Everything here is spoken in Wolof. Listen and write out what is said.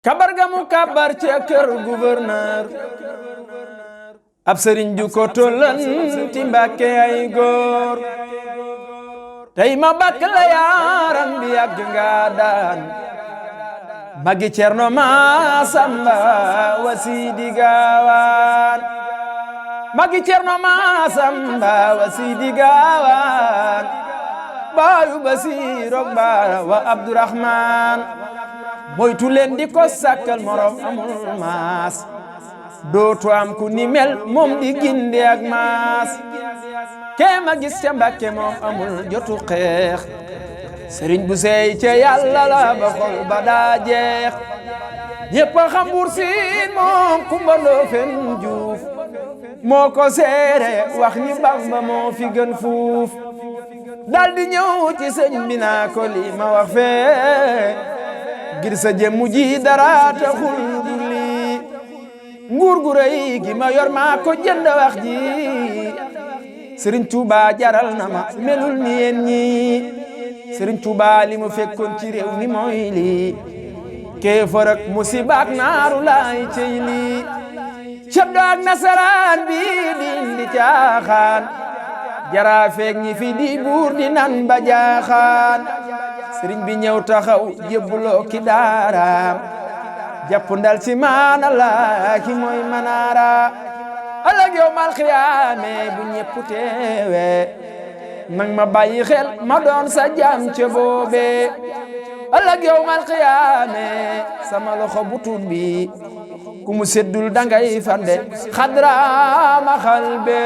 kabar ga mu kabar ca kër gouverneur ab sëriñ ju ko tollanti Mbàkke ay góor tey ma bakk la yaaram bi yàgg nga daan magi Cerno Masamba wa Sidi Gaawaan magi Cerno Masamba wa Sidi Gaawaan baayu Basiiru Baara wa Abdurahmaan moytu leen di ko sàkkal morom amul maas dootu am ku ni mel moom di ginde ak maas kee ma gis ca Mbàkke moom amul jotu xeex sëriñ bu sey ca yàlla la ba xol ba daa jeex ñépp a xam Buur Siin moom Kumba Ndoofeen Juuf moo ko seere wax ni Bamba moo fi gën fuuf dal di ñëw ci sëñ bi naa ko li ma wax fee ngir sa jëmmu ji dara taxul du lii nguur gu rëy gi ma yor maa ko jënd wax ji Sëriñ Tuuba jaral na ma melul ni yéen ñi Sëriñ Tuuba li mu fekkoon ci réew mi mooy lii kéefar ak musiba ak naaru laay cey lii ceddo ak nasaraan bi di caaxaan jaraa feek ñi fi di buur di nan ba jaaxaan sëriñ bi ñëw taxaw jébbuloo ki daaraam jàpp ndal ci maana laa ki mooy manaara ëllëg yow mal xiyaame bu ñëpp teewe nang ma bàyyi xel ma doon sa jaam ca boobe ëllëg yow mal xiyaame sama loxo bu tuut bi ku mu seddul dangay fande xadraama xalbe